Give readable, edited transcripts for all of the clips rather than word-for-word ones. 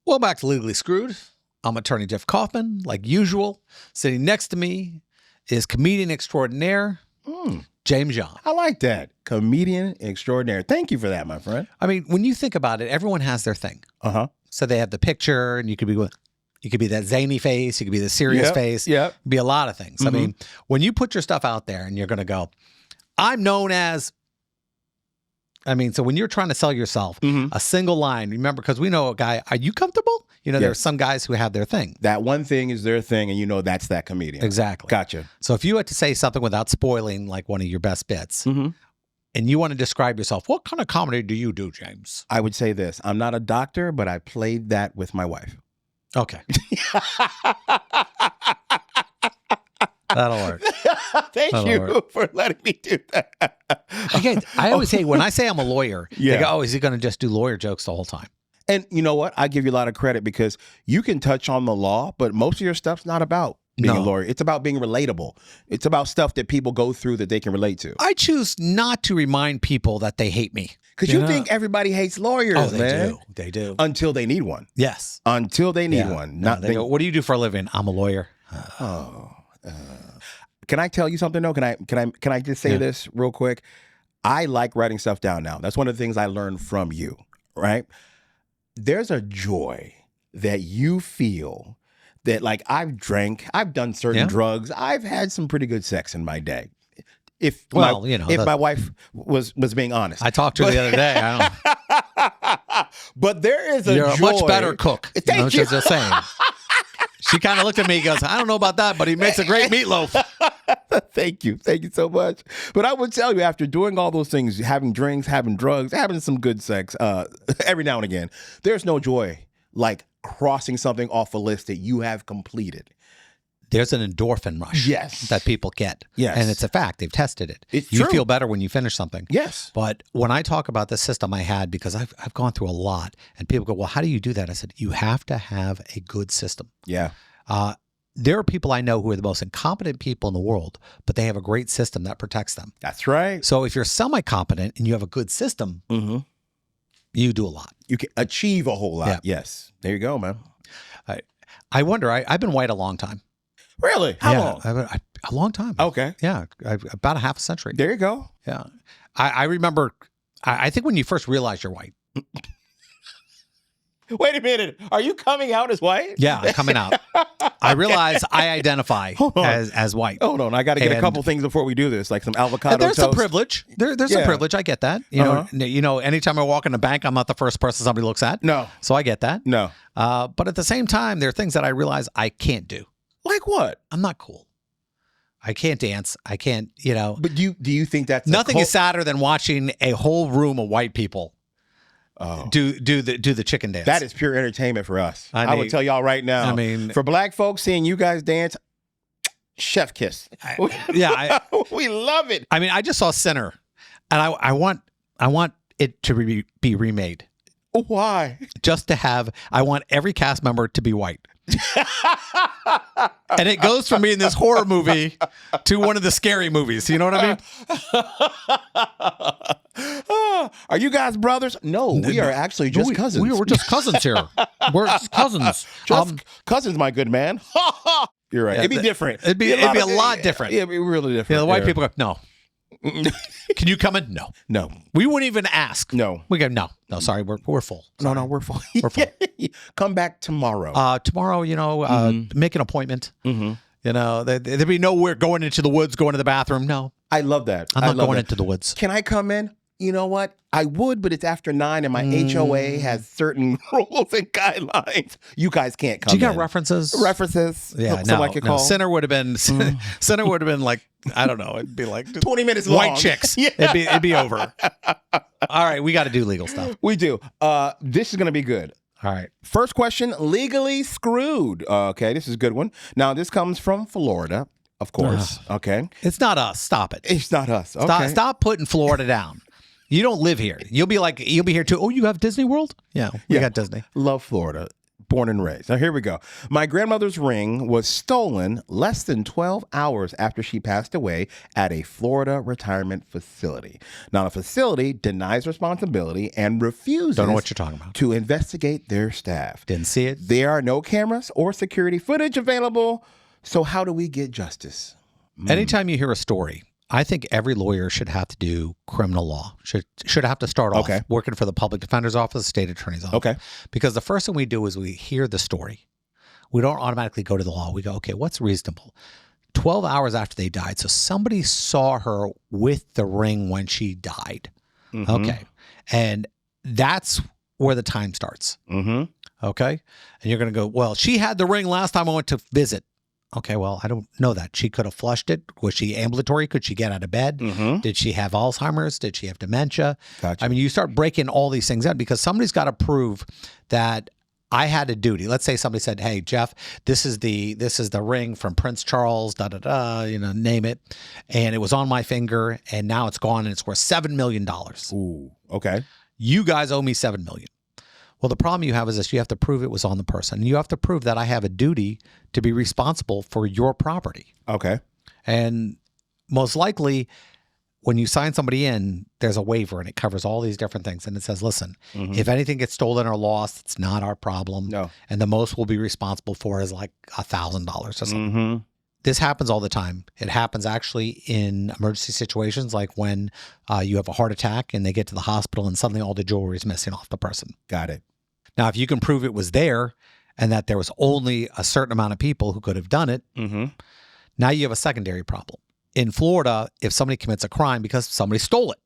Well, back to Legally Screwed. I'm attorney Jeff Kaufman, like usual. Sitting next to me is comedian extraordinaire, James Young. I like that. Comedian extraordinaire. Thank you for that, my friend. I mean, when you think about it, everyone has their thing. Uh-huh. So they have the picture, and you could be that zany face, you could be the serious face, be a lot of things. I mean, when you put your stuff out there and you're going to go, I'm known as, so when you're trying to sell yourself, a single line, remember, because we know a guy, are you comfortable? There's some guys who have their thing. That one thing is their thing, and that's that comedian. Exactly. Gotcha. So if you had to say something without spoiling like one of your best bits, and you want to describe yourself, what kind of comedy do you do, James? I would say this. I'm not a doctor, but I played that with my wife. Okay. That'll work. Thank you for letting me do that. I always say, when I say I'm a lawyer, they go, is he going to just do lawyer jokes the whole time? And you know what? I give you a lot of credit because you can touch on the law, but most of your stuff's not about being a lawyer. It's about being relatable. It's about stuff that people go through that they can relate to. I choose not to remind people that they hate me. Because you think everybody hates lawyers, man. They do. Until they need one. Yes. Until they need one. They go, what do you do for a living? I'm a lawyer. Can I tell you something though? Can I just say this real quick? I like writing stuff down now. That's one of the things I learned from you, right? There's a joy that you feel that, like, I've drank, I've done certain drugs, I've had some pretty good sex in my day. If my wife was being honest. I talked to her the other day. But there is a You're joy. a much better cook. Thank you. Just saying. She kind of looked at me and goes, I don't know about that, but he makes a great meatloaf. Thank you. Thank you so much. But I would tell you, after doing all those things, having drinks, having drugs, having some good sex, every now and again, there's no joy like crossing something off a list that you have completed. There's an endorphin rush that people get. Yes. And it's a fact. They've tested it. It's you true. feel better when you finish something. Yes. But when I talk about the system I had, because I've gone through a lot, and people go, well, how do you do that? I said, you have to have a good system. Yeah. There are people I know who are the most incompetent people in the world, but they have a great system that protects them. That's right. So if you're semi-competent and you have a good system, you do a lot. You can achieve a whole lot. Yeah. Yes. There you go, man. I wonder, I've been white a long time. Really? How long? A long time. Okay. Yeah. About a half a century. There you go. Yeah. I remember, I think when you first realize you're white. Wait a minute. Are you coming out as white? Yeah, I'm coming out. I realize I identify as white. Hold on. I got to get a couple things before we do this, like some avocado There's toast. some privilege. There's some privilege. I get that. You know, anytime I walk in a bank, I'm not the first person somebody looks at. No. So I get that. No. But at the same time, there are things that I realize I can't do. Like what? I'm not cool. I can't dance. I can't, But do you think that's nothing is sadder than watching a whole room of white people do the chicken dance. That is pure entertainment for us. I would tell y'all right now. I mean, for black folks, seeing you guys dance, chef kiss. We love it. I mean, I just saw Sinner, and I want it to be remade. Why? Just to have, I want every cast member to be white. And it goes from being this horror movie to one of the scary movies. You know what I mean? Are you guys brothers? No, we are actually just cousins. We're just cousins here. We're just cousins. Cousins, my good man. You're right. It'd be different. It'd be a lot different. It'd be really different. The white people go, no. Can you come in? No. We wouldn't even ask. No. We go, no, sorry, we're full. Sorry. No, we're full. We're full. Come back tomorrow. Tomorrow, make an appointment. There'd be nowhere going into the woods, going to the bathroom. No. I love that. I'm not going into the woods. Can I come in? You know what? I would, but it's after 9 and my HOA has certain rules and guidelines. You guys can't come in. Do you got references? References? Yeah, so I could call. Sinner would have been like, I don't know, it'd be like 20 minutes long. White chicks. Yeah. It'd be over. All right, we got to do legal stuff. We do. This is going to be good. All right. First question, legally screwed. Okay, this is a good one. Now, this comes from Florida, of course. Okay. It's not us. Stop it. It's not us. Okay. Stop putting Florida down. You don't live here. You'll be here too. Oh, you have Disney World? Yeah, we got Disney. Love Florida. Born and raised. Now, here we go. My grandmother's ring was stolen less than 12 hours after she passed away at a Florida retirement facility. Now, the facility denies responsibility and refuses Don't know what you're talking about. to investigate their staff. Didn't see it. There are no cameras or security footage available. So how do we get justice? Anytime you hear a story, I think every lawyer should have to do criminal law, should have to start off working for the public defender's office, state attorney's office. Okay. Because the first thing we do is we hear the story. We don't automatically go to the law. We go, okay, what's reasonable? 12 hours after they died. So somebody saw her with the ring when she died. Mm-hmm. Okay. And that's where the time starts. Mm-hmm. Okay. And you're going to go, well, she had the ring last time I went to visit. Okay, well, I don't know that. She could have flushed it. Was she ambulatory? Could she get out of bed? Mm-hmm. Did she have Alzheimer's? Did she have dementia? Gotcha. I mean, you start breaking all these things out because somebody's got to prove that I had a duty. Let's say somebody said, "Hey, Jeff, this is the ring from Prince Charles, name it, and it was on my finger, and now it's gone, and it's worth $7 million." Ooh, okay. You guys owe me $7 million. Well, the problem you have is this: you have to prove it was on the person. You have to prove that I have a duty to be responsible for your property. Okay. And most likely, when you sign somebody in, there's a waiver and it covers all these different things. And it says, listen, if anything gets stolen or lost, it's not our problem. No. And the most we'll be responsible for is like $1,000 or something. Mm-hmm. This happens all the time. It happens actually in emergency situations, like when you have a heart attack and they get to the hospital and suddenly all the jewelry is missing off the person. Got it. Now, if you can prove it was there and that there was only a certain amount of people who could have done it, now you have a secondary problem. In Florida, if somebody commits a crime because somebody stole it,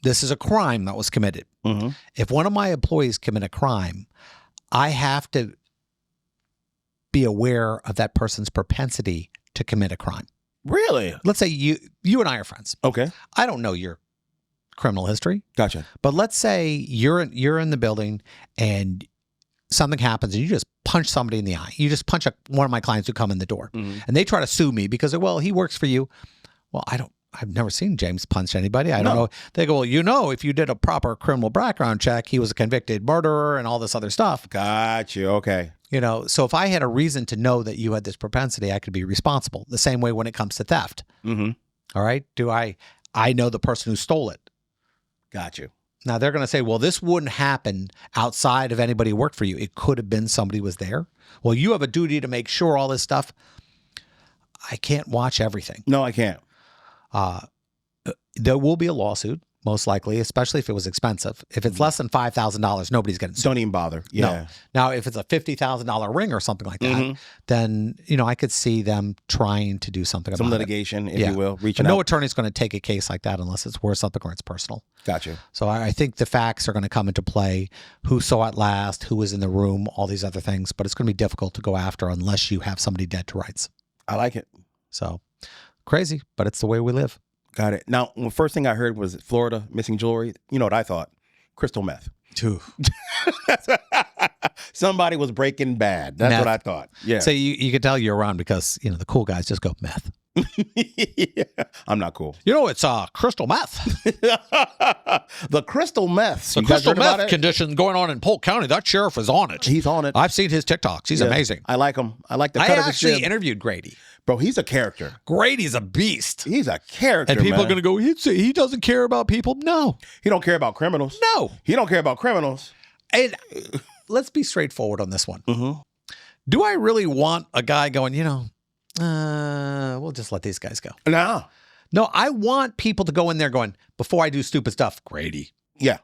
this is a crime that was committed. Mm-hmm. If one of my employees commit a crime, I have to be aware of that person's propensity to commit a crime. Really? Let's say you and I are friends. Okay. I don't know your criminal history. Gotcha. But let's say you're in the building and something happens and you just punch somebody in the eye. You just punch one of my clients who come in the door and they try to sue me because, well, he works for you. Well, I've never seen James punch anybody. I don't know. They go, well, if you did a proper criminal background check, he was a convicted murderer and all this other stuff. Got you. Okay. So if I had a reason to know that you had this propensity, I could be responsible. The same way when it comes to theft. Mm-hmm. All right. Do I know the person who stole it? Got you. Now they're going to say, well, this wouldn't happen outside of anybody who worked for you. It could have been somebody was there. Well, you have a duty to make sure all this stuff. I can't watch everything. No, I can't. There will be a lawsuit, most likely, especially if it was expensive. If it's less than $5,000, nobody's getting sued. Don't even bother. Yeah. No. Now, if it's a $50,000 ring or something like that, then I could see them trying to do something about it. Some litigation, if you will. But no attorney's going to take a case like that unless it's worth something or it's personal. Gotcha. So I think the facts are going to come into play. Who saw it last? Who was in the room? All these other things. But it's going to be difficult to go after unless you have somebody dead to rights. I like it. So crazy, but it's the way we live. Got it. Now, the first thing I heard was Florida missing jewelry. You know what I thought? Crystal meth. Somebody was breaking bad. That's what I thought. Yeah. So you could tell you're around because, the cool guys just go meth. Yeah. I'm not cool. It's crystal meth. The crystal meth. The crystal meth condition going on in Polk County. That sheriff is on it. He's on it. I've seen his TikToks. He's amazing. I like him. I like the cut of his I actually interviewed Grady. Bro, he's a character. Grady's a beast. He's a character, and people are going to go, he doesn't care about people. No. He don't care about criminals. No. He don't care about criminals. And let's be straightforward on this one. Mm-hmm. Do I really want a guy going, we'll just let these guys go? No, I want people to go in there going, before I do stupid stuff, Grady. Yeah.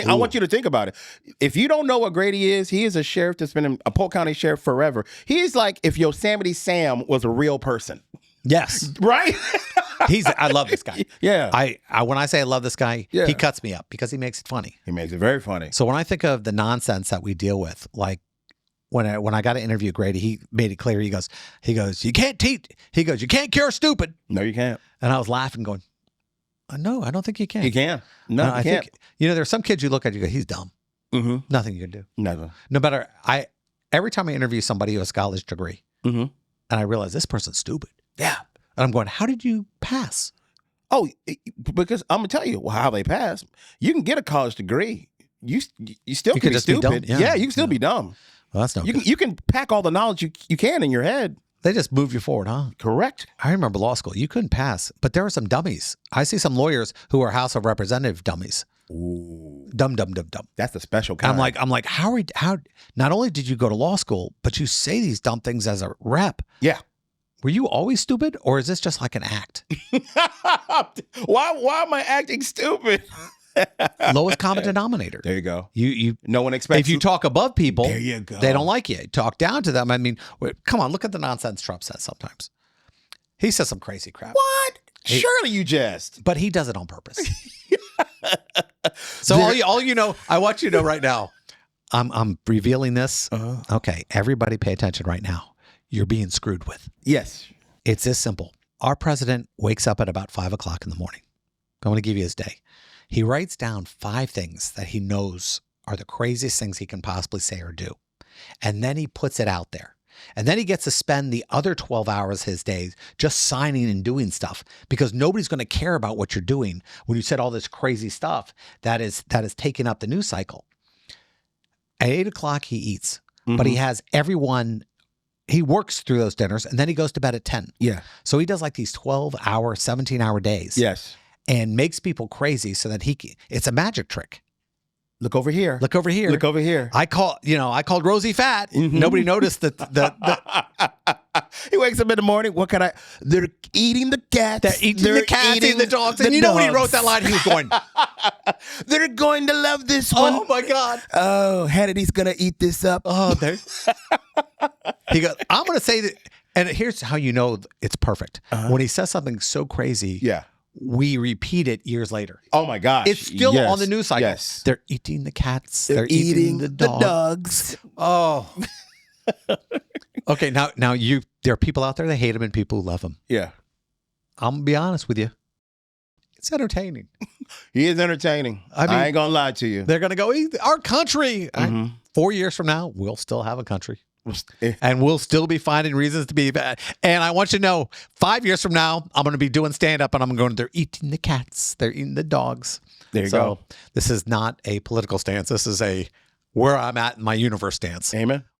I want you to think about it. If you don't know what Grady is, he is a sheriff that's been a Polk County sheriff forever. He's like if Yosemite Sam was a real person. Yes. Right? I love this guy. Yeah. When I say I love this guy, he cuts me up because he makes it funny. He makes it very funny. So when I think of the nonsense that we deal with, like when I got to interview Grady, he made it clear. He goes, you can't teach. He goes, you can't cure stupid. No, you can't. And I was laughing going, no, I don't think you can. You can. No, you can't. Think, there's some kids you look at, you go, he's dumb. Mm-hmm. Nothing you can do. Never. No matter, every time I interview somebody who has a college degree, and I realize this person's stupid. Yeah. And I'm going, how did you pass? Oh, because I'm going to tell you how they pass. You can get a college degree. You still can be stupid. Be dumb. Yeah, you can still be dumb. Well, that's no You good. can, you can pack all the knowledge you can in your head. They just move you forward, huh? Correct. I remember law school. You couldn't pass, but there were some dummies. I see some lawyers who are House of Representative dummies. Ooh. Dumb. That's the special kind. I'm like, how not only did you go to law school, but you say these dumb things as a rep. Yeah. Were you always stupid, or is this just like an act? Why am I acting stupid? Lowest common denominator. There you go. You no one expects. If you talk above people, there you go. They don't like you. Talk down to them. I mean, come on, look at the nonsense Trump says sometimes. He says some crazy crap. What? Surely you jest. But he does it on purpose. So all you know, I want you to know right now, I'm revealing this. Okay, everybody pay attention right now. You're being screwed with. Yes. It's this simple. Our president wakes up at about 5 o'clock in the morning. I'm going to give you his day. He writes down 5 things that he knows are the craziest things he can possibly say or do. And then he puts it out there. And then he gets to spend the other 12 hours his days just signing and doing stuff, because nobody's going to care about what you're doing when you said all this crazy stuff that is taking up the news cycle. At 8 o'clock, he eats, but he has everyone. He works through those dinners, and then he goes to bed at 10. Yeah. So he does like these 12-hour, 17-hour days. Yes. And makes people crazy so that it's a magic trick. Look over here. Look over here. Look over here. I called Rosie fat. Nobody noticed that. He wakes up in the morning. What can I? They're eating the cats. They're eating the cats, eating the dogs. And you know when he wrote that line, he was going, they're going to love this one. oh my God. Oh, Hannity's going to eat this up. Oh, there. He goes, I'm going to say that. And here's how you know it's perfect. When he says something so crazy. Yeah. We repeat it years later. Oh my gosh. It's still on the news cycle. Yes. They're eating the cats. They're eating the dogs. Oh. Okay, now there are people out there that hate him and people who love him. Yeah. I'm going to be honest with you. It's entertaining. He is entertaining. I ain't going to lie to you. They're going to go, our country. 4 years from now, we'll still have a country. And we'll still be finding reasons to be bad. And I want you to know, 5 years from now, I'm going to be doing stand-up and I'm going, they're eating the cats. They're eating the dogs. There you go. This is not a political stance. This is where I'm at in my universe stance. Amen.